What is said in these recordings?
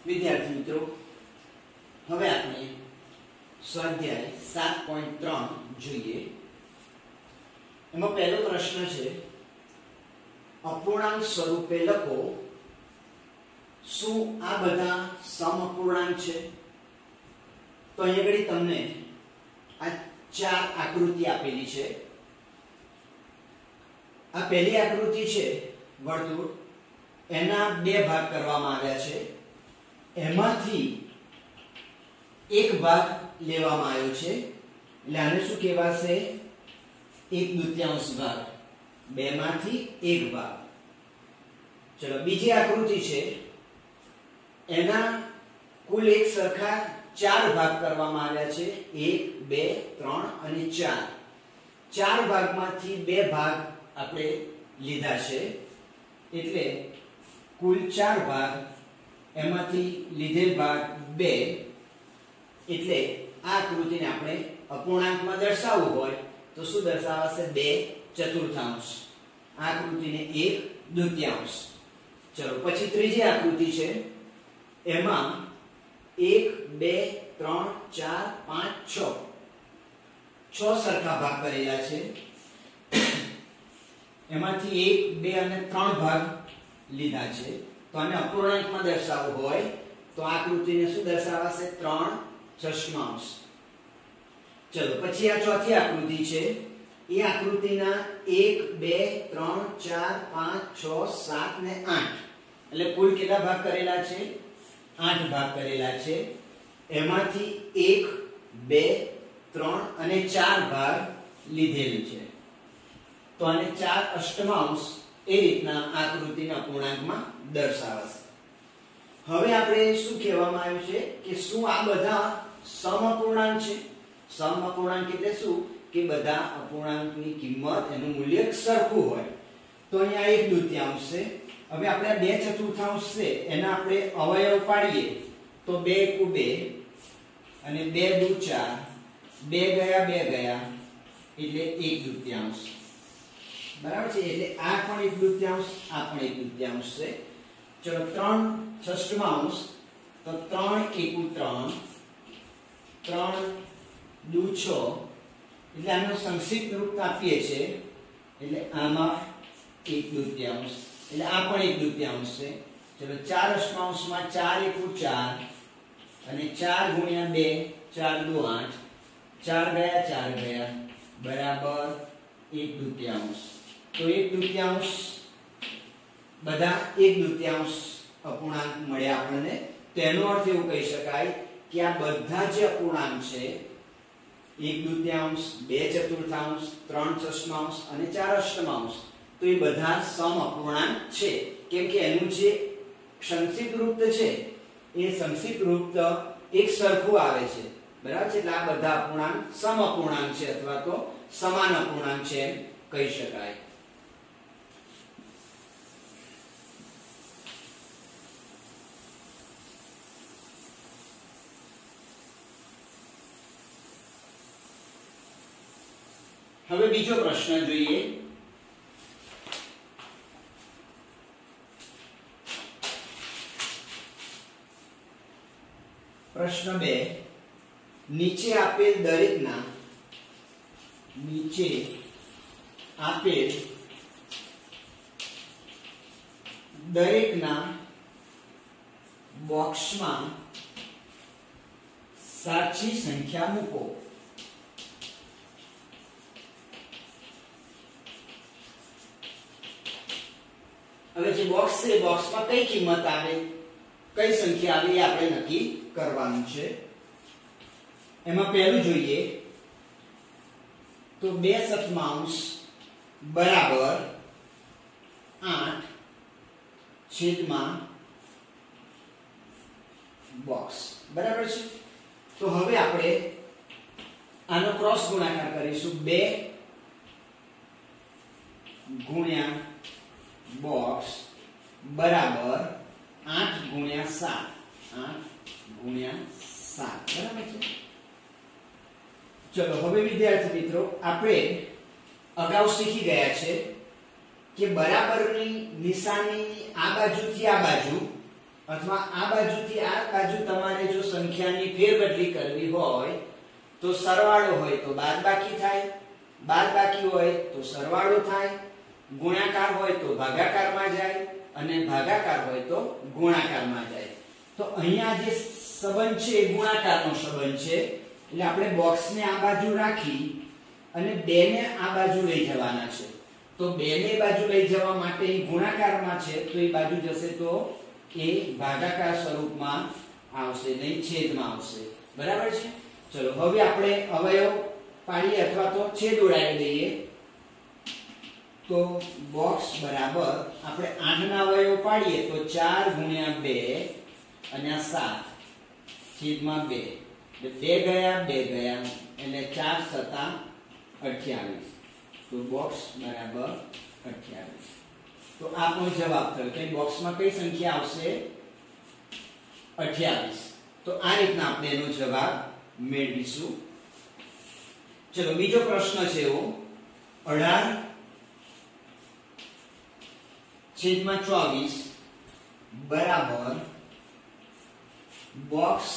વિદ્યાર્થી મિત્રો, હવે આપણે સ્વાધ્યાય 7.3 જોઈએ. એમાં પહેલો પ્રશ્ન છે, અપૂર્ણાંક સ્વરૂપે લખો. શું આ બધા સમઅપૂર્ણાંક છે? તો અહીં તમને આ ચાર આકૃતિ આપેલી છે. આ પહેલી આકૃતિ છે વર્તુળ, એના બે ભાગ કરવામાં આવ્યા છે. એમાંથી એક ભાગ લેવામાં આવ્યો છે, એટલે આને શું કહેવાશે? 1/2 ભાગ. બે માંથી એક ભાગ. ચલો, બીજી આકૃતિ છે, એના કુલ એક સરખા ચાર ભાગ કરવામાં આવ્યા છે. 1, 2, 3 અને 4. ચાર ભાગમાંથી બે ભાગ આપણે લીધા છે, એટલે કુલ 4 ભાગ, એમાંથી લીધેલ ભાગ 2. એટલે આ આકૃતિને આપણે અપૂર્ણાંકમાં દર્શાવવું હોય તો શું દર્શાવાશે? 2/4. આ આકૃતિને 1/2. ચલો, પછી ત્રીજી આકૃતિ છે, એમાં 1, 2, 3, 4, 5, 6 સરખા ભાગ કરેલા છે. એમાંથી 1, 2 અને 3 ભાગ લીધા છે. તો આને અપૂર્ણાંકમાં દર્શાવવું હોય તો આ આકૃતિને શું દર્શાવાશે? 3/6. ચલો, પછી આ ચોથી આકૃતિ છે. એ આકૃતિના 1, 2, 3, 4, 5, 6, 7 ને 8, એટલે કુલ કેટલા ભાગ કરેલા છે? 8 ભાગ કરેલા છે. એમાંથી 1, 2, 3 અને 4 ભાગ લીધેલ છે. તો આને 4/8 એ રીતના આકૃતિના અપૂર્ણાંકમાં દર્શાવાશે. હવે આપણે શું કહેવામાં આવ્યું છે કે શું આ બધા સમઅપૂર્ણાંક છે? સમઅપૂર્ણાંક એટલે શું? કે બધા અપૂર્ણાંકની કિંમત, એનું મૂલ્ય સરખું હોય. તો અહીંયા 1/2 છે. હવે આપણે 2/4 છે, એના આપણે અવયવ પાડીએ તો 2 × 2 અને 2 × 4, 2 ગયા 2 ગયા એટલે 1/2. બરાબર છે? એટલે આ પણ 1/2, આ પણ 1/2 છે. ચલો, 3/6 તો 3 × 3, 3 × 6, એટલે આનો સંક્ષિપ્ત રૂપ આપીએ છે, એટલે આમાં 1/2, એટલે આ પણ 1/2 છે. ચલો, 4/8 માં 4 × 4 અને 4 × 2, 4 × 8, 4 ગયા 4 ગયા બરાબર 1/2. તો 1/2 બધા 1/2 અપૂર્ણાંક મળ્યા આપણને. તેનો અર્થ એવું કહી શકાય કે આ બધા જે અપૂર્ણાંક છે, 1/2, 2/4, 3/6 અને 4/8, તો એ બધા સમઅપૂર્ણાંક છે. કેમ કે એનું જે સંક્ષિપ્ત રૂપ છે, એ સંક્ષિપ્ત રૂપ એક સરખું આવે છે. બરાબર છે? એટલે આ બધા અપૂર્ણાંક સમઅપૂર્ણાંક છે, અથવા તો સમાન અપૂર્ણાંક છે એમ કહી શકાય. હવે બીજો પ્રશ્ન જોઈએ. પ્રશ્ન 2, નીચે આપેલ દરેકના બોક્સમાં સાચી સંખ્યા મૂકો. હવે જે બોક્સ છે, બોક્સમાં કઈ કિંમત આવે, કઈ સંખ્યા આવે એ આપણે નક્કી કરવાનું છે. એમાં પહેલું જોઈએ તો 2/7 બરાબર 8 બોક્સ. બરાબર છે? તો હવે આપણે આનો ક્રોસ ગુણાકાર કરીશું. 2 × બોક્સ બરાબર 8 × 7. 8 × 7. બરાબર છે? ચલો, હવે વિદ્યાર્થી મિત્રો, આપણે અગાઉ શીખી ગયા છે કે બરાબરની નિશાની આ બાજુથી આ બાજુ અથવા આ બાજુથી આ બાજુ તમારે જો સંખ્યાની ફેરબદલી કરવી હોય તો સરવાળો હોય તો બાદબાકી થાય, બાદબાકી હોય તો સરવાળો થાય, ગુણાકાર હોય તો ભાગાકારમાં જાય અને ભાગાકાર હોય તો ગુણાકારમાં જાય. તો અહીંયા જે સંબંધ છે એ ગુણાકારનો સંબંધ છે. એટલે આપણે બોક્સને આ બાજુ રાખી અને 2 ને આ બાજુ લઈ જવાના છે. તો 2 ને બાજુ લઈ જવા માટે એ ગુણાકારમાં છે તો એ બાજુ જશે તો એ ભાગાકાર સ્વરૂપમાં આવશે, નહીં છેદમાં આવશે. બરાબર છે. ચલો હવે આપણે અવયવ પાડીએ અથવા તો છેદ ઉડાડી દઈએ. તો બોક્સ બરાબર આપણે 8 ના અવયવ પાડીએ તો 4 ગુણ્યા 2 અને આ 7 છેદમાં 2. એટલે 2 ગયા 2 ગયા એટલે 4 સતા 28. તો બોક્સ બરાબર 28. તો આ આપણો જવાબ થયો કે બોક્સમાં કઈ સંખ્યા આવશે? 28. તો આ રીતના આપણે એનો જવાબ મેળવીશું. ચલો બીજો પ્રશ્ન છે એવો 18 છેદમાં 24 બરાબર બોક્સ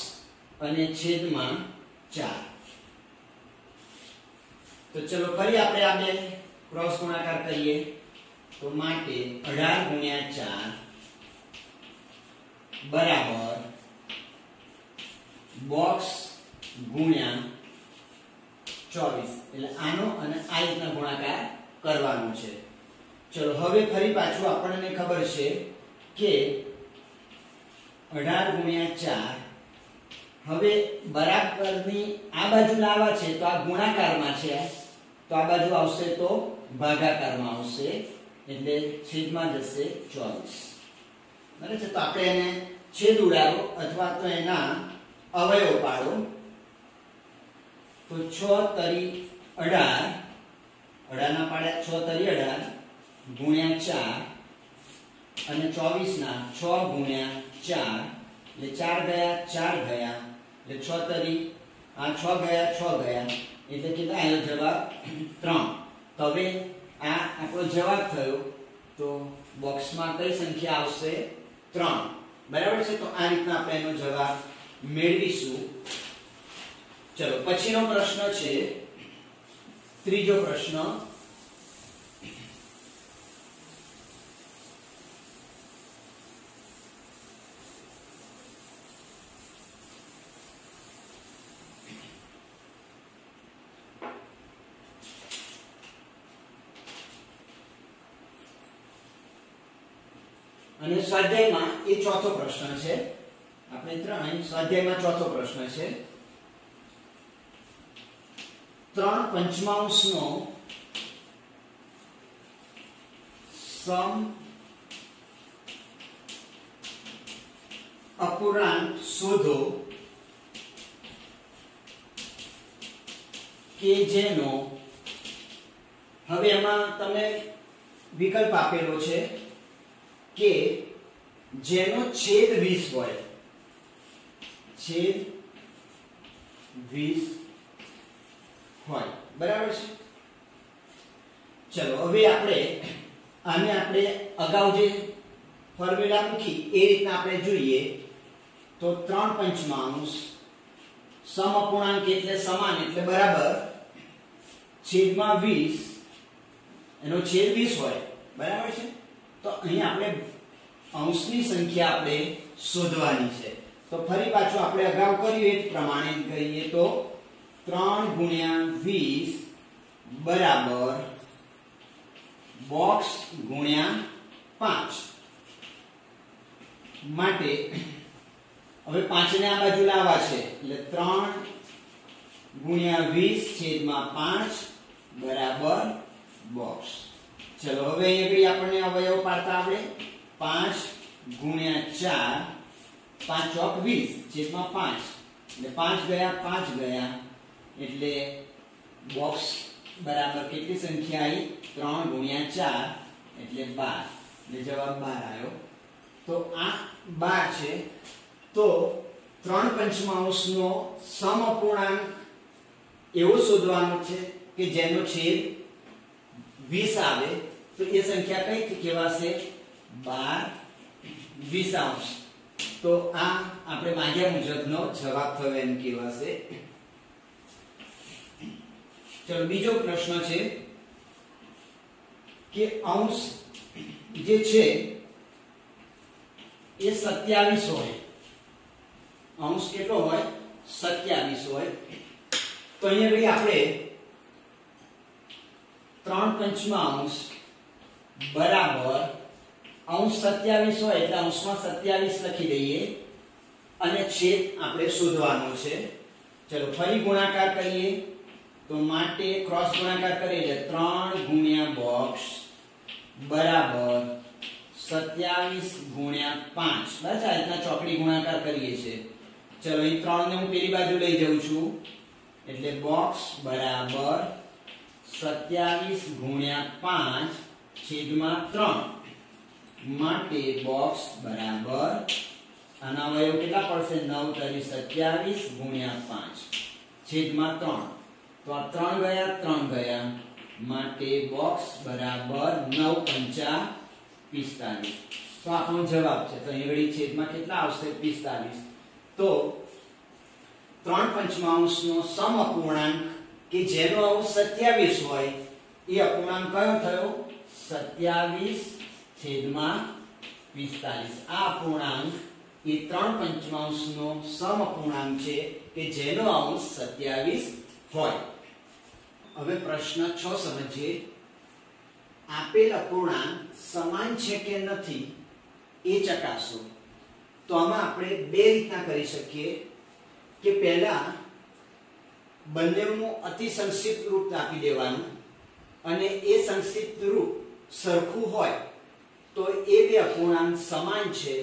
અને છેદમાં 4. તો ચલો ફરી આપણે આ બે ક્રોસ ગુણાકાર કરીએ. તો માટે 18 ગુણ્યા 4 બરાબર બોક્સ ગુણ્યા 24. એટલે આનો અને આ રીતના ગુણાકાર કરવાનો છે. ચલો હવે ફરી પાછું આપણને ખબર છે કે 18 ગુણ્યા 4 હવે બરાબરની આ બાજુ લાવવા છે તો આ ગુણાકારમાં છે તો આ બાજુ આવશે તો ભાગાકારમાં આવશે એટલે છેદમાં જશે 24. બરાબર છે. તો આપણે એને છેદ ઉડાડો અથવા તો એના અવયવ પાડો. તો 6 તરી 18 18 ના પાડ્યા 6 તરી 18 ગુણ્યા 4 અને 24 ના 6 ગુણ્યા 4 એટલે 4 ગયા 4 ગયા એટલે 6 તરી આ 6 ગયા 6 ગયા એટલે કેટલા આવ્યો જવાબ? 3. તો હવે આ આપણો જવાબ થયો. તો બોક્સમાં કઈ સંખ્યા આવશે? 3. બરાબર છે. તો આ રીતના આપણે એનો જવાબ મેળવીશું. ચલો પછીનો પ્રશ્ન છે ત્રીજો પ્રશ્ન. અને સ્વાધ્યાયમાં એ ચોથો પ્રશ્ન છે. આપણે 3 સ્વાધ્યાયમાં ચોથો પ્રશ્ન છે. 3/5 નો સમ અપૂર્ણાંક શોધો કે જેનો હવે એમાં તમને વિકલ્પ આપેલો છે કે જેનો છેદ 20 હોય, છેદ 20 હોય. બરાબર છે. ચલો હવે આને આપણે અગાઉ જે ફોર્મ્યુલા મૂકી એ રીતના આપણે જોઈએ. તો 3/5 સમઅપૂર્ણાંક એટલે સમાન એટલે બરાબર છેદમાં 20 એનો છેદ 20 હોય. બરાબર છે. તો અહીં આપણે અંશની સંખ્યા આપણે શોધવાની છે. તો ફરી પાછું આપણે અગાઉ કર્યું એ પ્રમાણે કરીએ તો 3 ગુણ્યા 20 બરાબર બોક્સ ગુણ્યા 5. માટે હવે 5 ને આ બાજુ લાવવા છે એટલે 3 ગુણ્યા 20 છેદમાં 5 બરાબર બોક્સ. ચલો હવે અહીં આપણને અવયવ પાડતા આપણે 5 ગુણ્યા 4 5 ચોક 20 છેદમાં 5 એટલે 5 ગયા 5 ગયા એટલે બોક્સ બરાબર કેટલી સંખ્યા આવી? 3 ગુણ્યા 4 એટલે 12 એટલે જવાબ 12 આવ્યો. તો આ 12 છે. તો 3/5 નો સમઅપૂર્ણાંક એવો શોધવાનો છે કે જેનો છેદ 20 આવે. તો એ સંખ્યા કઈ કહેવાશે? 12 20 અંશ. તો આ આપણે માંગ્યા મુજબનો જવાબ થયો એમ કહેવાશે. ચલો બીજો પ્રશ્ન છે કે અંશ જે છે એ 27 હોય. અંશ કેટલો હોય? 27 હોય. તો અહીંયા આગળ આપણે 3/5 બરાબર અંશ 27 હોય એટલે અંશમાં 27 લખી દઈએ અને છેદ આપણે શોધવાનો છે. ચલો ફરી ગુણાકાર કરીએ તો માટે ક્રોસ ગુણાકાર કરીએ એટલે 3 ગુણ્યા બોક્સ બરાબર 27 ગુણ્યા 5. બસ આ રીતના ચોકડી ગુણાકાર કરીએ છીએ. ચલો અહીં 3 ને હું પેલી બાજુ લઈ જાઉં છું એટલે બોક્સ બરાબર 27 ગુણ્યા 5 છેદમાં 3 માટે બોક્સ બરાબર આના અવયવ કેટલા પડશે? 9 તરી 27 ગુણ્યા 5 છેદમાં 3. તો આ 3 ગયા માટે બોક્સ બરાબર 9 પંચા 45. તો આપણો જવાબ છે. તો અહીં વળી છેદમાં કેટલા આવશે? 45. તો 3/5 નો સમઅપૂર્ણાંક કે જેનો અંશ 27 હોય એ અપૂર્ણાંક કયો થયો? 27 છેદમાં 45. આ અપૂર્ણાંક એ 3/5 નો સમઅપૂર્ણાંક છે કે જેનો અંશ 27 હોય. હવે પ્રશ્ન 6 સમજીએ. આપેલ અપૂર્ણાંક સમાન છે કે નથી એ ચકાસો. તો આમાં આપણે બે રીતના કરી શકીએ કે પહેલા બંનેનું અતિ સંક્ષિપ્ત રૂપ આપી દેવાનું અને એ સંક્ષિપ્ત રૂપ સરખું હોય તો એ બે અપૂર્ણાંક સમાન છે,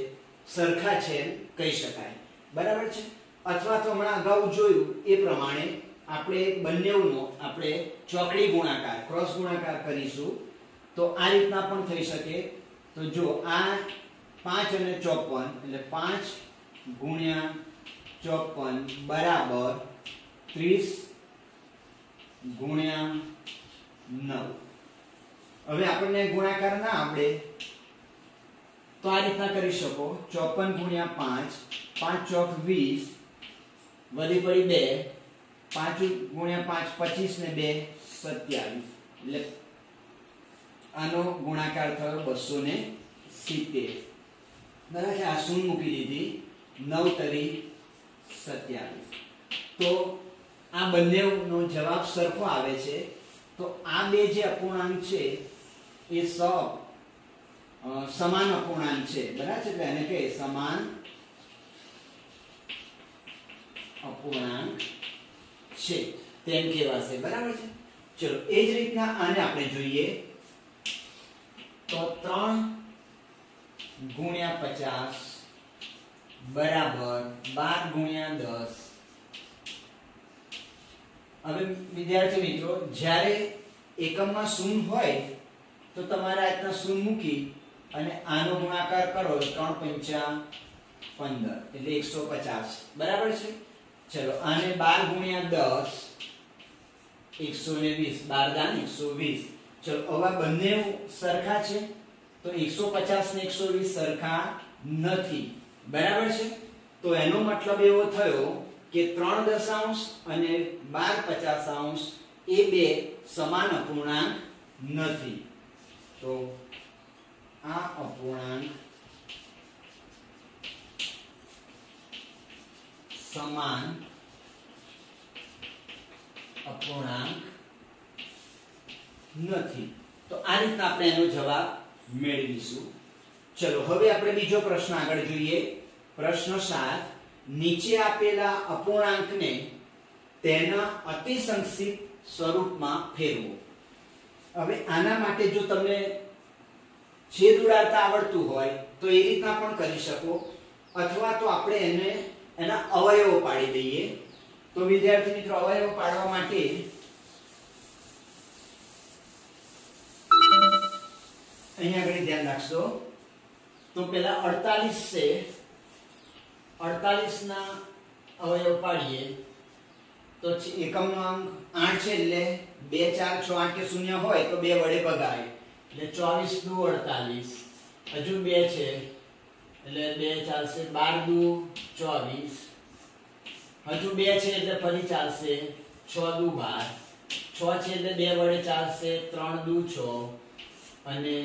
સરખા છે એમ કહી શકાય. બરાબર છે? અથવા તો હમણાં અગાઉ જોયું એ પ્રમાણે આપણે બંનેનો આપણે ચોકડી ગુણાકાર ક્રોસ ગુણાકાર કરીશું તો આ રીતના પણ થઈ શકે. તો જો આ 5 અને 54 એટલે 5 ગુણ્યા 54 બરાબર 30 ગુણ્યા 9. હવે આપણને ગુણાકાર ના આવડે તો આ રીતના કરી શકો. 54 ગુણ્યા 5 5 ચોક 20 વધી પડી 2 5 ગુણ્યા 5 25 ને 2 27 એટલે આનો ગુણાકાર થયો 270. બરાબર છે? આ શૂન્ય મૂકી દીધી 9 તરી 27. તો આ બંનેનો જવાબ સરખો આવે છે. તો આ બે જે અપૂર્ણાંક છે એ સમાન અપૂર્ણાંક છે. બરાબર છે? એટલે એને કહે સમાન અપૂર્ણાંક છે તેમ કહેવાશે. બરાબર છે? ચલો એ જ રીતના આને આપણે જોઈએ તો 3 ગુણ્યા 50 બરાબર 12 ગુણ્યા 10. હવે વિદ્યાર્થી મિત્રો જ્યારે એકમમાં શૂન્ય હોય તો તમારે આ રીતના શૂન્ય મૂકી અને આનો ગુણાકાર કરો 3 5 15 એટલે 150. બરાબર છે? ચલો આને 12 ગુણ્યા 10 120 12 દાન 120. ચલો હવે બંને સરખા છે તો 150 ને 120 સરખા નથી. બરાબર છે? તો એનો મતલબ એવો થયો કે 3 દશાંશ અને 12 50 એ બે સમાન અપૂર્ણાંક નથી. તો આ અપૂર્ણાંક સમાન અપૂર્ણાંક નથી. તો આ રીતના આપણે એનો જવાબ મેળવીશું. ચલો હવે આપણે બીજો પ્રશ્ન આગળ જોઈએ. પ્રશ્ન 7. નીચે આપેલા અપૂર્ણાંકને તેના અતિ સંક્ષિપ્ત સ્વરૂપમાં ફેરવો. હવે આના માટે જો તમને છેદ ઉડાડતા આવડતું હોય તો એ રીતના પણ કરી શકો અથવા તો આપણે એને એના અવયવો પાડી દઈએ. તો વિદ્યાર્થી મિત્રો અવયવો પાડવા માટે અહીંયા આગળ ધ્યાન રાખશો. તો પહેલા 48 છે 48 ના અવયવ પાડીએ તો એકમનો અંક 8 છે એટલે 2 4 6 8 કે 0 હોય તો 2 વડે ભગાય એટલે 24 દુ 48 હજુ 2 છે એટલે 2 ચાલશે 12 દુ 24 હજુ 2 છે એટલે ફરી ચાલશે 6 દુ 12 6 છે એટલે 2 વડે ચાલશે 3 દુ 6 અને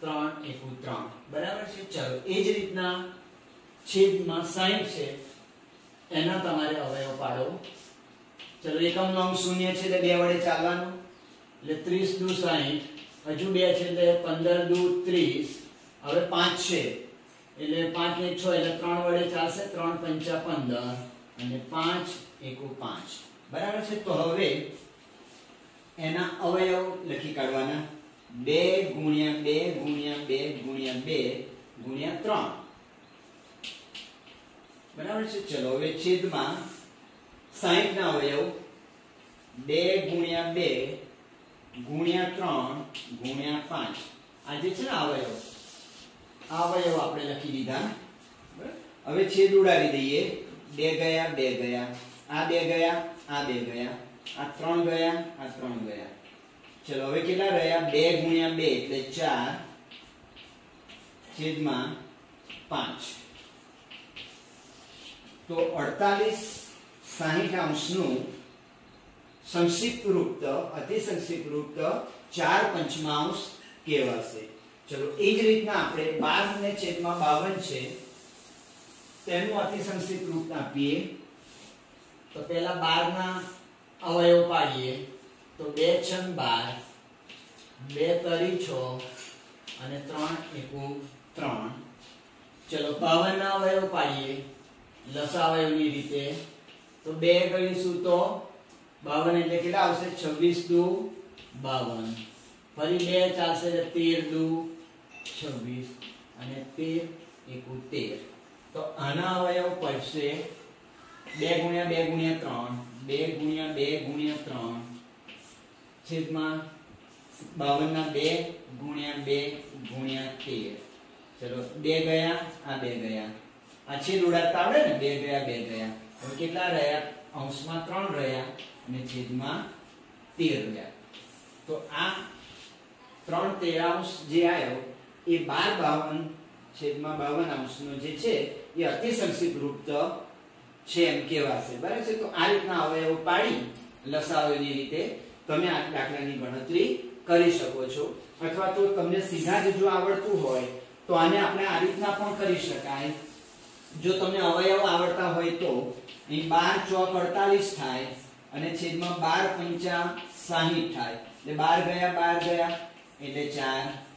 3 એકુ 3 બરાબર છે ચલો એ જ રીતના છેદમાં 60 છે એના તમારે અવયવ પાડો ચલો એકમનો અંક શૂન્ય છે એટલે 2 વડે ચાલવાનું એટલે 30 દુ 60 હજુ 2 છે એટલે 15 દુ 30 હવે 5 છે એટલે 5 ને 6 એટલે 3 વડે ચાલશે 3 પંચા 15 અને 5 એકુ 5 બરાબર છે તો હવે એના અવયવ લખી કાઢવાના 2 ગુણ્યા 2 ગુણ્યા 2 ગુણ્યા 2 ગુણ્યા 3 બરાબર છે ચલો હવે છેદમાં 60 ના અવયવ 2 ગુણ્યા 2 ગુણ્યા 3 ગુણ્યા 5 આ જે છે ને અવયવ આ અવયવ આપણે લખી દીધા બરાબર હવે છેદ ઉડાડી દઈએ 2 ગયા 2 ગયા આ 2 ગયા આ 2 ગયા આ 3 ગયા આ 3 ગયા ચલો હવે કેટલા રહ્યા 2 ગુણ્યા 2 એટલે 4 છેદમાં 5 તો 48 60 અંશનું સંક્ષિપ્ત રૂપ અતિ સંક્ષિપ્ત રૂપ 4 પંચમાંશ કહેવાશે ચલો એ જ રીતના આપણે 12 ને છેદમાં 52 છે તેનું અતિ સંક્ષિપ્ત રૂપ આપીએ તો પહેલા 12 ના અવયવ પાડીએ તો 2 છંગ 12 2 તરી 6 અને 3 એકુ 3 ચલો 52 ના અવયવ પાડીએ લસાઅવયવની રીતે તો 2 ગણીશું તો 52 એટલે કેટલા આવશે 26 દુ 52 ફરી 2 ચાલશે એટલે 13 દુ 26 અને 13 એકુ 13 તો આના અવયવ પડશે 2 ગુણ્યા 2 ગુણ્યા 3 2 ગુણ્યા 2 ગુણ્યા 3 છેદમાં 52 ના 2 ગુણ્યા 2 ગુણ્યા 13 ચલો 2 ગયા આ 2 ગયા આ છેદ ઉડાડતા આવડે ને 2 ગયા 2 ગયા હવે કેટલા રહ્યા અંશમાં 3 રહ્યા અને છેદમાં 13 રહ્યા તો આ 3 તેરાંશ જે આવ્યો એ 12 છેદમાં 52 અંશનો જે છે એ અતિ સંક્ષિપ્ત રૂપ છે એમ કહેવાશે બરાબર છે તો આ રીતના અવયવ પાડી લસાઅની રીતે તમે આ દાખલાની ગણતરી કરી શકો છો અથવા તો તમને સીધા જ જો આવડતું હોય તો આને આપણે આ રીતના પણ કરી શકાય જો તમને અવયવ આવડતા હોય તો અહીં 12 ચોક 48 થાય અને છેદમાં 12 પંચા 60 થાય એટલે 12 ગયા એટલે 4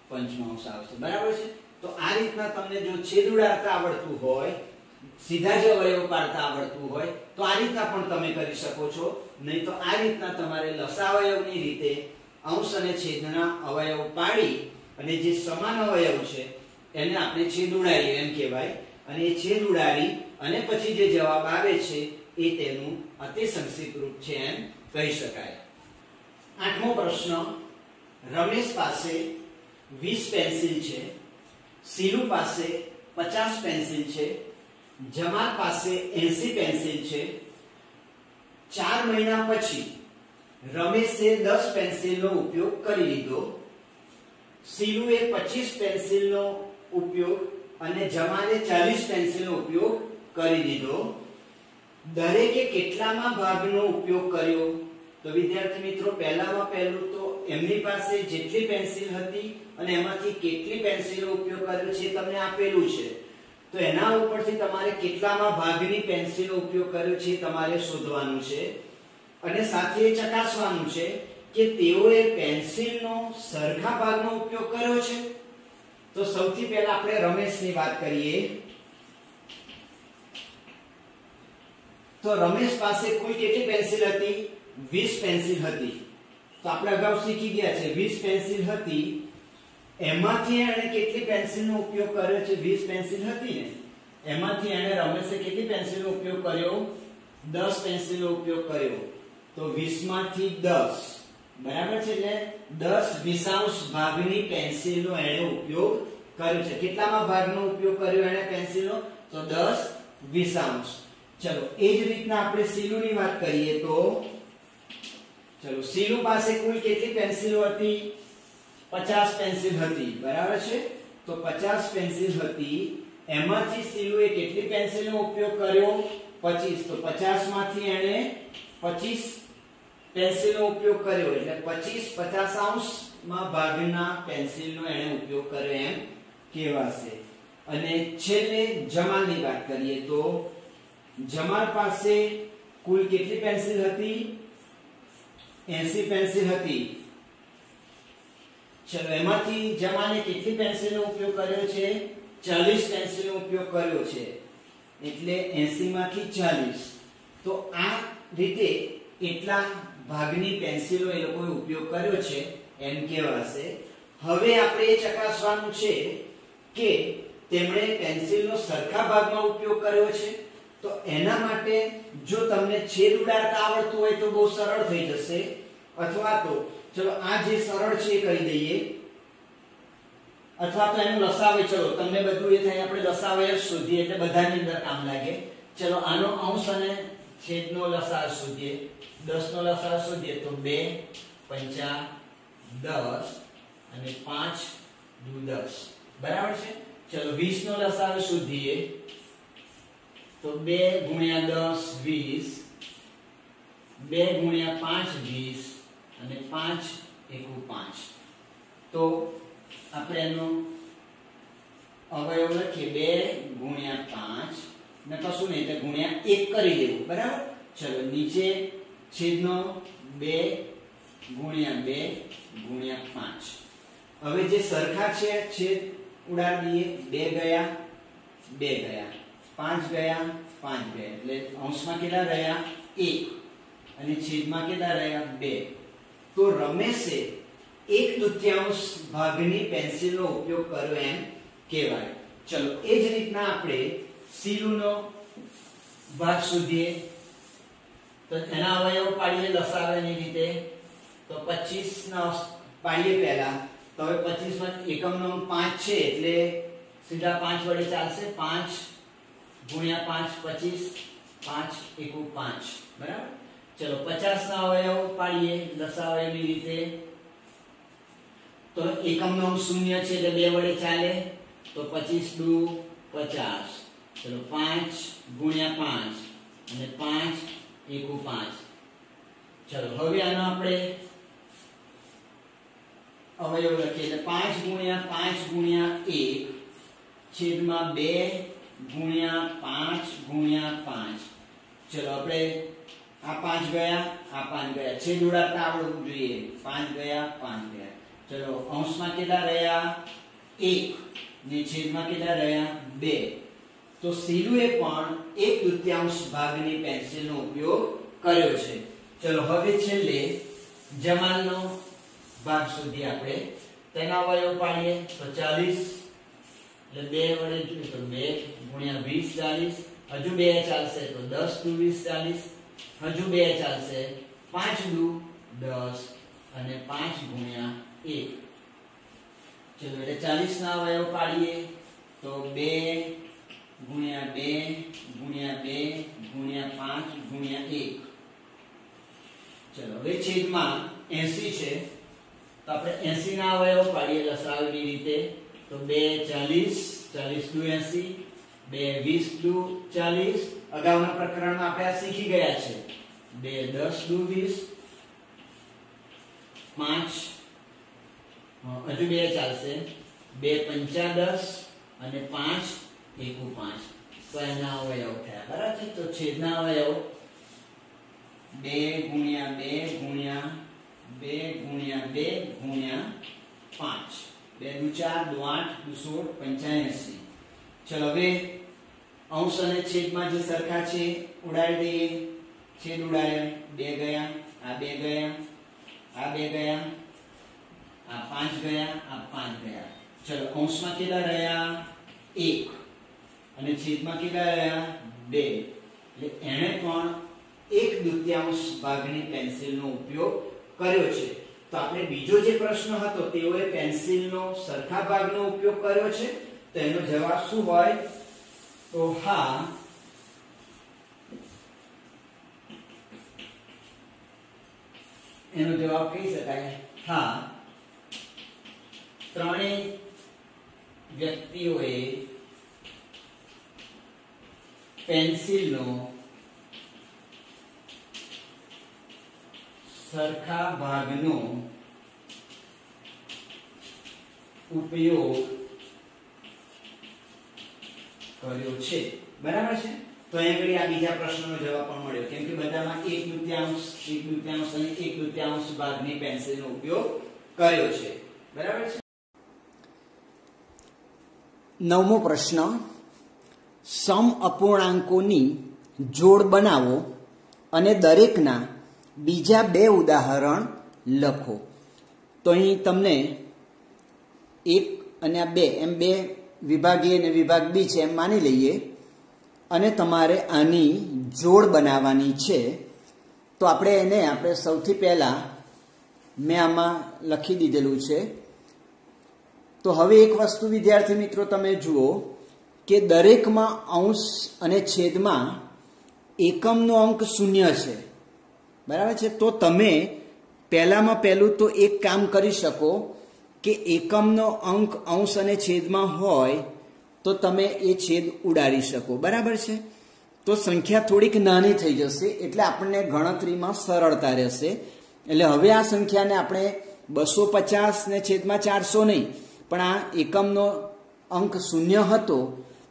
પંચમાંશ આવશે બરાબર છે તો આ રીતના તમને જો છેદ ઉડાડતા આવડતું હોય સીધા જ અવયવ પાડતા આવડતું હોય તો આ રીતના પણ તમે કરી શકો છો નહીં તો આ રીતના તમારે લસાઅવયવની રીતે અંશ અને છેદના અવયવ પાડી અને જે સમાન અવયવ છે એને આપણે છેદ ઉડાડીએ એમ કહેવાય અને એ છેદ ઉડાડી અને પછી જે જવાબ આવે છે એ તેનું અતિ સંક્ષિપ્ત રૂપ છે એમ કહી શકાય 8મો પ્રશ્ન રમેશ પાસે 20 પેન્સિલ છે સીલુ પાસે 50 પેન્સિલ છે જમાલ પાસે 80 પેન્સિલ છે 4 મહિના પછી રમેશે 10 પેન્સિલનો ઉપયોગ કરી લીધો સીલુએ 25 પેન્સિલનો ઉપયોગ અને જમાલે 40 પેન્સિલનો ઉપયોગ કરી દીધો દરેકે કેટલામાં ભાગનો ઉપયોગ કર્યો તો વિદ્યાર્થી મિત્રો પહેલામાં પહેલું તો એમની પાસે જેટલી પેન્સિલ હતી અને એમાંથી કેટલી પેન્સિલનો ઉપયોગ કર્યો છે તમને આપેલું છે તો એના ઉપરથી તમારે કેટલામાં ભાગની પેન્સિલનો ઉપયોગ કર્યો છે તમારે શોધવાનું છે અને સાથે એ ચકાસવાનું છે કે તેઓએ પેન્સિલનો સરખા ભાગનો ઉપયોગ કર્યો છે તો સૌથી પહેલા આપણે રમેશની વાત કરીએ તો રમેશ પાસે કુલ કેટલી પેન્સિલ હતી 20 પેન્સિલ હતી તો આપણે અગાઉ શીખી ગયા છે 20 પેન્સિલ હતી એમાંથી એણે કેટલી પેન્સિલનો ઉપયોગ કર્યો છે 20 પેન્સિલ હતી ને એમાંથી એણે રમેશે કેટલી પેન્સિલનો ઉપયોગ કર્યો 10 પેન્સિલનો ઉપયોગ કર્યો તો 20 માંથી 10 બરાબર છે એટલે 10 વિષાંશ ભાગની પેન્સિલનો એણે ઉપયોગ કર્યો છે કેટલામાં ભાગનો ઉપયોગ કર્યો એણે પેન્સિલનો તો 10 વિષાંશ ચલો એ જ રીતના આપણે સીલુની વાત કરીએ તો ચલો સીલુ પાસે કુલ કેટલી પેન્સિલો હતી 50 પેન્સિલ હતી બરાબર છે તો 50 પેન્સિલ હતી એમાંથી સીલુએ કેટલી પેન્સિલનો ઉપયોગ કર્યો 25 તો 50 માંથી એણે 25 પેન્સિલનો ઉપયોગ કર્યો એટલે 25 50 ભાગના પેન્સિલનો એણે ઉપયોગ કર્યો એમ કહેવાશે અને છેલ્લે જમાલની વાત કરીએ તો જમાલ પાસે કુલ કેટલી પેન્સિલ હતી 80 પેન્સિલ હતી ચલો એમાંથી જમાલે કેટલી પેન્સિલનો ઉપયોગ કર્યો છે 40 પેન્સિલનો ઉપયોગ કર્યો છે એટલે 80 માંથી 40 તો આ રીતે એટલા ભાગની પેન્સિલો એ લોકોએ ઉપયોગ કર્યો છે એમ કહેવાશે હવે આપણે એ ચકાસવાનું છે કે તેમણે પેન્સિલનો સરખા ભાગમાં ઉપયોગ કર્યો છે તો એના માટે જો તમને છેદ ઉડાડતા આવડતું હોય તો બહુ સરળ થઈ જશે અથવા તો ચલો આ જે સરળ છે એ કરી દઈએ અથવા તો એનું લસાવે ચલો તમને બધું એ થાય આપણે લસાવે શોધીએ એટલે બધાની અંદર કામ લાગે ચલો આનો અંશ અને છેદનો લસાઅ શોધીએ 10 નો લસાઅ શોધીએ તો 2 5 10 અને 5 દુ 10 બરાબર છે ચલો 20 નો લસાઅ શોધીએ તો 2 ગુણ્યા 10 20 2 ગુણ્યા 5 20 અને 5 એકુ 5 તો આપણે એનો અવયવ લખીએ 2 ગુણ્યા 5 ને કશું નહીં તો ગુણ્યા 1 કરી દેવું બરાબર ચલો નીચે છેદનો 2 ગુણ્યા 2 ગુણ્યા 5 હવે જે સરખા છે છેદ ઉડાડી દઈએ 2 ગયા 5 ગયા 5 ગયા એટલે અંશમાં કેટલા રહ્યા 1 અને છેદમાં કેટલા રહ્યા 2 તો રમેશે 1/2 ભાગની પેન્સિલનો ઉપયોગ કર્યો એમ કહેવાય ચલો એ જ રીતના આપણે સીલુનો ભાગ શોધીએ તો એના અવયવ પાડીએ લસાઅની રીતે તો 25 નો પાડીએ પહેલા તો હવે 25 માં એકમનો 5 છે એટલે સીધા 5 વડે ચાલશે 5 ગુણ્યા 5 25 5 એકુ 5 બરાબર ચલો 50 ના અવયવ પાડીએ લસાઅની રીતે તો એકમનો 0 છે એટલે 2 વડે ચાલે તો 25 દુ 50 ચલો 5 ગુણ્યા 5 અને 5 એકુ 5 ચલો હવે આનો આપણે અવયવ લખીએ એટલે 5 ગુણ્યા 5 ગુણ્યા 1 છેદમાં 2 ગુણ્યા 5 ગુણ્યા 5 ચલો આપણે આ 5 ગયા આ 5 ગયા છેદ ઉડાડતા આવડવું જોઈએ 5 ગયા 5 ગયા ચલો અંશમાં કેટલા રહ્યા 1 ને છેદમાં કેટલા રહ્યા 2 તો સીલુએ પણ 1/2 ભાગની પેન્સિલનો ઉપયોગ કર્યો છે ચલો હવે છેલ્લે જમાલનો ભાગ શોધીએ આપણે તેના અવયવ પાડીએ તો 40 એટલે 2 વડે જોઈએ તો 2 ગુણ્યા 20 40 હજુ 2 ચાલશે તો 10 દુ 20 40 હજુ 2 ચાલશે 5 દુ 10 અને 5 ગુણ્યા 1 ચલો એટલે 40 ના અવયવ પાડીએ તો 2 ગુણ્યા 2 ગુણ્યા 2 ગુણ્યા 5 ગુણ્યા 1 ચલો હવે છેદમાં 80 છે તો આપણે 80 ના અવયવ પાડીએ લસાઅની રીતે તો 2 40 40 દુ 80 2 20 દુ 40 અગાઉના પ્રકરણમાં આપણે આ શીખી ગયા છે 2 10 દુ 20 5 હજુ 2 ચાલશે 2 5 10 અને 5 એકુ 5 તો એના અવયવ થયા બરાબર છે તો છેદના અવયવ 2 ગુણ્યા 2 ગુણ્યા 2 ગુણ્યા 2 ગુણ્યા 5 2 દુ 4 દુ 8 દુ 16 85 ચલો હવે અંશ અને છેદમાં જે સરખા છે ઉડાડી દઈએ છેદ ઉડાડ્યા 2 ગયા આ 2 ગયા આ 2 ગયા આ 5 ગયા આ 5 ગયા ચલો અંશમાં કેટલા રહ્યા 1 અને છેદમાં કેટલા રહ્યા 2 એટલે એણે પણ 1/2 ભાગની પેન્સિલનો ઉપયોગ કર્યો છે તો આપણે બીજો જે પ્રશ્ન હતો તેઓએ પેન્સિલનો સરખા ભાગનો ઉપયોગ કર્યો છે તો એનો જવાબ શું હોય તો હા એનો જવાબ કહી શકાય હા ત્રણેય વ્યક્તિઓએ પેન્સિલનો સરખા ભાગનો ઉપયોગ કર્યો છે. બરાબર છે. તો અહીં આ બીજા પ્રશ્નનો જવાબ પણ મળ્યો, કેમ કે બધામાં 1/2 અને 1/2 ભાગની પેન્સિલનો ઉપયોગ કર્યો છે. બરાબર છે. નવમો પ્રશ્ન, સમ અપૂર્ણાંકોની જોડ બનાવો અને દરેકના બીજા 2 ઉદાહરણ લખો. તો અહીં તમને 1 અને 2 એમ 2 વિભાગ A અને વિભાગ B છે એમ માની લઈએ, અને તમારે આની જોડ બનાવવાની છે. તો આપણે સૌથી પહેલા મેં આમાં લખી દીધેલું છે. તો હવે એક વસ્તુ વિદ્યાર્થી મિત્રો તમે જુઓ કે દરેકમાં અંશ અને છેદમાં એકમનો અંક 0 છે. બરાબર છે. તો તમે પહેલામાં પહેલું તો એક કામ કરી શકો કે એકમનો અંક અંશ અને છેદમાં હોય તો તમે એ છેદ ઉડાડી શકો. બરાબર છે. તો સંખ્યા થોડીક નાની થઈ જશે, એટલે આપણને ગણતરીમાં સરળતા રહેશે. એટલે હવે આ સંખ્યાને આપણે 250 ને છેદમાં 400 નહીં, પણ આ એકમનો અંક 0 હતો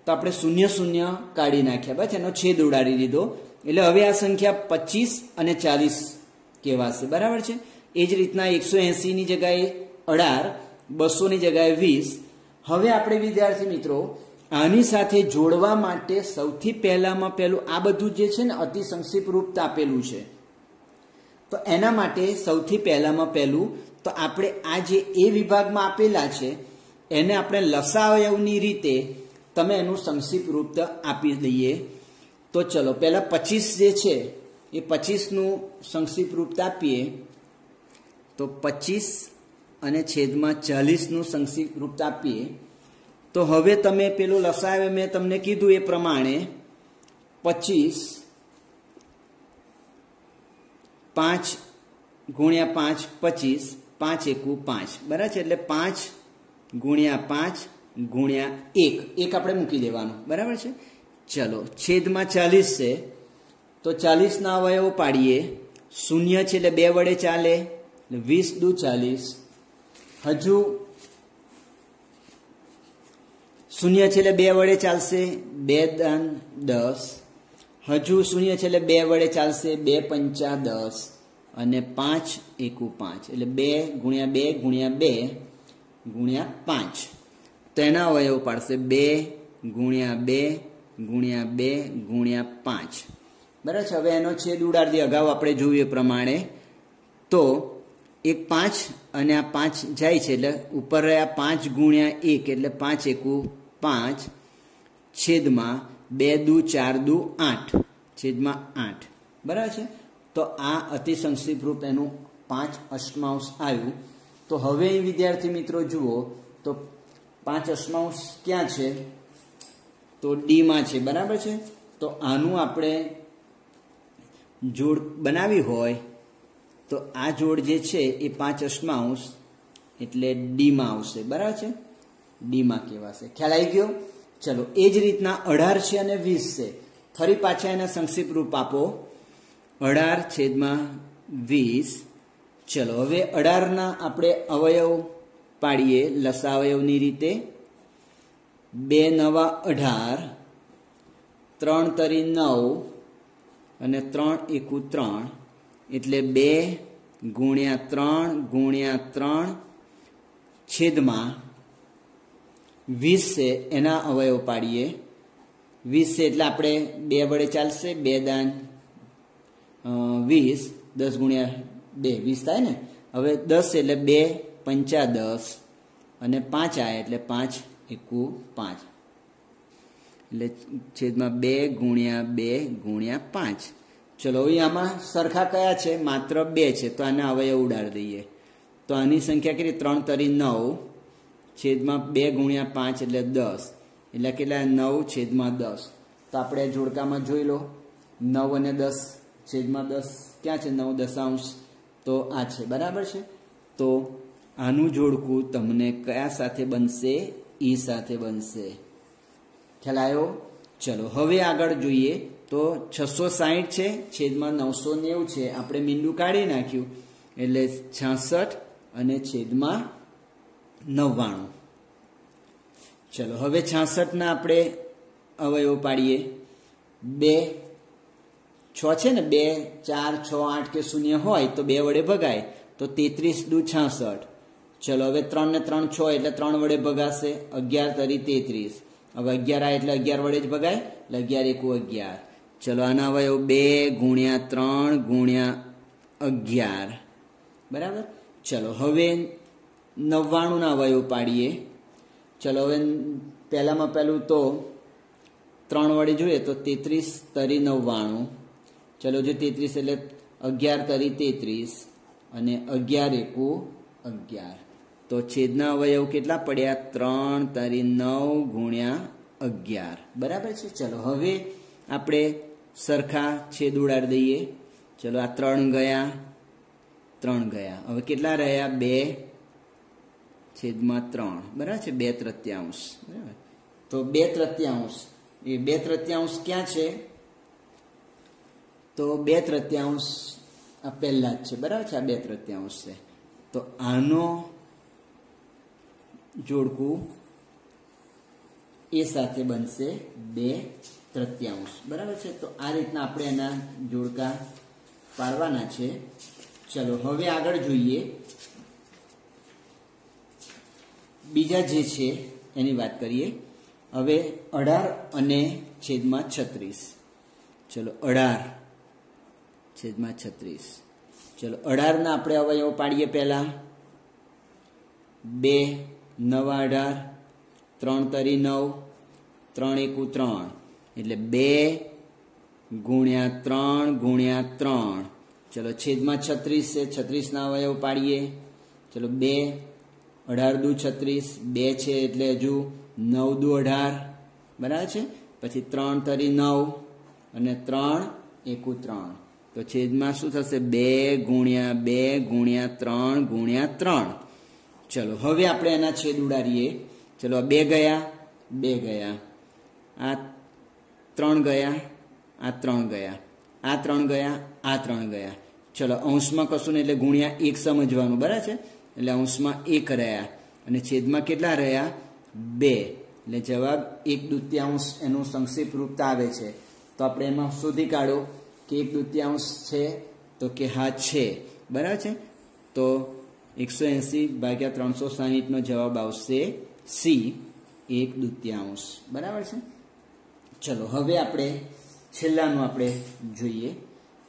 તો આપણે 0 કાઢી નાખ્યા, બસ એનો છેદ ઉડાડી દીધો. એટલે હવે આ સંખ્યા 25 અને 40 કહેવાશે. બરાબર છે. એ જ રીતના 180 ની જગ્યાએ 18, 200 ની જગ્યાએ 20. હવે આપણે વિદ્યાર્થી મિત્રો આની સાથે જોડવા માટે સૌથી પહેલામાં પહેલું આ બધું જે છે ને અતિ સંક્ષિપ્ત રૂપ આપેલું છે. તો એના માટે સૌથી પહેલામાં પહેલું તો આપણે આ જે એ વિભાગમાં આપેલા છે એને આપણે લસાઅવયવની રીતે તમે એનું સંક્ષિપ્ત રૂપ આપી દઈએ. તો ચલો પહેલા 25 જે છે એ 25નું સંક્ષિપ્ત રૂપ આપીએ. તો 25 અને છેદમાં 40નું સંક્ષિપ્ત રૂપ આપીએ. તો હવે તમે પેલું લસાઅવયવ મેં તમને કીધું એ પ્રમાણે 25 5 ગુણ્યા 5 25, 5 એકુ 5. બરાબર છે. એટલે 5 ગુણ્યા 5 ગુણ્યા 1 આપણે મૂકી દેવાનું. બરાબર છે. ચલો છેદમાં 40 છે તો 40ના અવયવો પાડીએ. 0 છે એટલે 2 વડે ચાલે, 20 દુ 40. હજુ 0 છે એટલે 2 વડે ચાલશે, 2 દાન 10. હજુ 0 છે એટલે 2 વડે ચાલશે, 2 પંચા 10 અને 5 એકુ 5. એટલે 2 ગુણ્યા 2 ગુણ્યા 2 ગુણ્યા 5. તો એના અવયવ પાડશે 2 ગુણ્યા 2 ગુણ્યા 2 ગુણ્યા 5. બરાબર છે. હવે એનો છેદ ઉડાડી દઈએ અગાઉ આપણે જોયું એ પ્રમાણે. તો એક 5 અને આ 5 જાય છે એટલે ઉપર રહ્યા 5 ગુણ્યા 1 એટલે 5 એકુ 5 છેદમાં 2 દુ 4 દુ 8 છેદમાં 8. બરાબર છે. તો આ અતિ સંક્ષિપ્ત રૂપ એનું 5 અષ્ટમાંશ આવ્યું. તો હવે વિદ્યાર્થી મિત્રો જુઓ તો 5 અષ્ટમાંશ ક્યાં છે? તો ડી માં છે. બરાબર છે. તો આનું આપણે જોડ બનાવી હોય તો આ જોડ જે છે એ 5 અષ્ટમાંશ એટલે ડી માં આવશે. બરાબર છે. ડી માં કહેવાશે. ખ્યાલ આવી ગયો? ચલો એ જ રીતના 18 છે અને 20 છે. ફરી પાછા એના સંક્ષિપ્ત રૂપ આપો. 18 છેદમાં 20. ચલો હવે 18ના આપણે અવયવ પાડીએ લસાઅવયવની રીતે. 2 નવા 18, 3 તરી 9 અને 3 એકુ 3 એટલે 2 ગુણ્યા 3 ગુણ્યા 3 છેદમાં 20 છે એના અવયવ પાડીએ. 20 છે એટલે આપણે 2 વડે ચાલશે, 2 દાન 20, 10 ગુણ્યા 2 20 થાય ને. હવે 10 એટલે 2 પંચા 10 અને 5 આવે એટલે 5 એકુ 5 એટલે છેદમાં 2 ગુણ્યા 2 ગુણ્યા 5. ચલો આમાં સરખા કયા છે? માત્ર 2 છે. તો આના અવયવ ઉડાડી દઈએ. તો આની સંખ્યા કેટલી? 3 તરી 9 છેદમાં 2 ગુણ્યા 5 એટલે 10 એટલે કેટલા? 9 છેદમાં 10. તો આપણે જોડકામાં જોઈ લો 9 અને 10 છેદમાં 10 ક્યાં છે? 9 દશાંશ તો આ છે. બરાબર છે. તો આનું જોડકું તમને કયા સાથે બનશે? ઈ સાથે બનશે. ખ્યાલ આવ્યો? ચલો હવે આગળ જોઈએ તો 660 છે છેદમાં 990 છે, આપણે મીંડું કાઢી નાખ્યું એટલે 66 અને છેદમાં 99. ચલો હવે 66 ના આપણે અવયવ પાડીએ. 2 6 છે ને, 2 4 6 8 કે 0 હોય તો 2 વડે ભગાય તો 33 દુ 66. ચલો હવે 3 ને 3 6 એટલે 3 વડે ભગાશે, 11 તરી 33. હવે 11 આ એટલે 11 વડે જ ભગાય એટલે 11 એકુ 11. ચલો આના અવયવ 2 ગુણ્યા 3 ગુણ્યા 11 બરાબર. ચલો હવે 99 ના અવયવ પાડીએ. ચલો હવે પહેલામાં પહેલું તો 3 વડે જોઈએ તો 33 તરી 99. ચલો જો 33 એટલે 11 તરી 33 અને 11 એકુ 11. તો છેદના અવયવ કેટલા પડ્યા? 3 તરી 9 ગુણ્યા 11 બરાબર છે. ચલો હવે આપણે સરખા છેદ ઉડાડી દઈએ. ચલો આ 3 ગયા 3 ગયા. હવે કેટલા રહ્યા? 2 છેદમાં 3 બરાબર છે, 2/3 બરાબર. તો 2/3 એ 2/3 ક્યાં છે? તો 2/3 આ પહેલા જ છે બરાબર છે, આ 2/3 છે. તો આનો જોડકું એ સાથે બનશે 2/3 બરાબર છે. તો આ રીતના આપણે એના જોડકા પાડવાના છે. ચલો હવે આગળ જોઈએ બીજા જે છે એની વાત કરીએ. હવે 18 અને છેદમાં 36. ચલો 18 છેદમાં 36. ચલો 18 ના આપણે અવયવ પાડીએ. પહેલા 2 9 18 3 તરી 9 3 એકુ 3 એટલે 2 ગુણ્યા 3 ગુણ્યા 3. ચલો છેદમાં 36 છે, 36 ના અવયવ પાડીએ. ચલો 2 18 દુ 36, 2 છે એટલે હજુ 9 દુ 18 બરાબર છે. પછી 3 તરી 9 અને 3 એકુ 3. તો છેદમાં શું થશે? 2 ગુણ્યા 2 ગુણ્યા 3 ગુણ્યા 3. ચલો હવે આપણે એના છેદ ઉડાડીએ. ચલો 2 ગયા 2 ગયા, આ 3 ગયા આ 3 ગયા, આ 3 ગયા આ 3 ગયા. ચલો અંશમાં કશું નહીં એટલે ગુણ્યા 1 સમજવાનું બરાબર છે. એટલે અંશમાં 1 રહ્યા અને છેદમાં કેટલા રહ્યા? 2. એટલે જવાબ 1/2 એનું સંક્ષિપ્ત રૂપ આવે છે. તો આપણે એમાં શોધી કાઢો કે 1/2 છે તો કે હા છે બરાબર છે. તો 180/360 નો જવાબ આવશે સી 1/2 બરાબર છે. ચલો હવે આપણે છેલ્લાનું આપણે જોઈએ.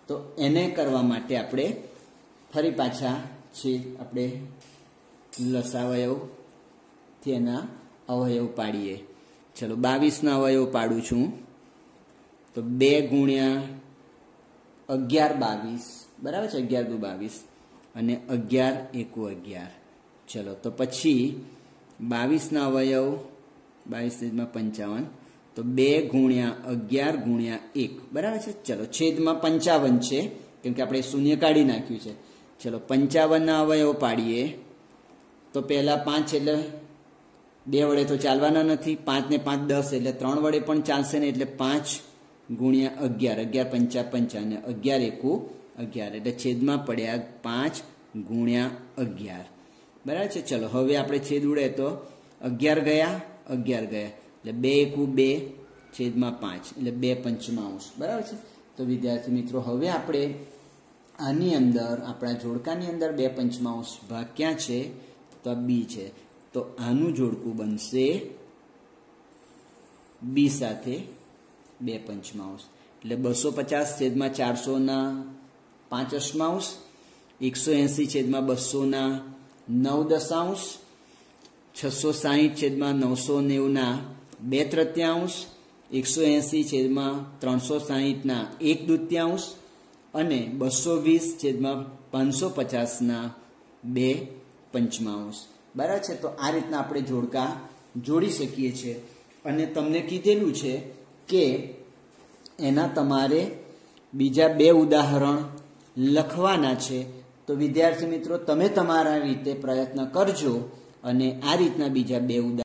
તો એને કરવા માટે આપણે ફરી પાછા છે આપણે લસાઅવયવથી એના અવયવ પાડીએ. ચલો 22 ના અવયવ પાડું છું. તો 2 ગુણ્યા 11 22 બરાબર છે, 11 દુ 22 અને 11 એકુ 11. ચલો તો પછી 22 ના અવયવ 22/55. તો 2 ગુણ્યા 11 ગુણ્યા 1 બરાબર છે. ચલો છેદમાં 55 છે કેમ કે આપણે શૂન્ય કાઢી નાખ્યું છે. ચલો 55 ના અવયવ પાડીએ. તો પહેલા 5 એટલે 2 વડે તો ચાલવાના નથી, 5 ને 5 10 એટલે 3 વડે પણ ચાલશે ને, એટલે 5 ગુણ્યા 11, 11 5 અને 11 એકુ 11 એટલે છેદમાં પડ્યા 5 ગુણ્યા 11 બરાબર છે. ચલો હવે આપણે છેદ ઉડે તો 11 ગયા 11 ગયા એટલે 2 એકુ 2 છેદમાં 5 એટલે 2/5 બરાબર છે. તો વિદ્યાર્થી મિત્રો હવે આપણે આની અંદર આપણા જોડકાની અંદર 2/5 ભાગ ક્યાં છે? તો આ બી છે. તો આનું જોડકું બનશે બી સાથે 2/5 એટલે 250 છેદમાં 400 ના 5/8, 180 છેદમાં 200 ના 9/10, 660 છેદમાં 990 ના 2/3, 180 છેદમાં 360 ના 1/2 અને 220 છેદમાં 550 ના 2/5 બરાબર છે. તો આ રીતના આપણે જોડકા જોડી શકીએ છીએ. અને તમને કીધેલું છે કે એના તમારે બીજા 2 ઉદાહરણ લખવાના છે. તો વિદ્યાર્થી મિત્રો તમે તમારા રીતે પ્રયત્ન કરજો અને આ રીતના બીજા 2 ઉદાહરણ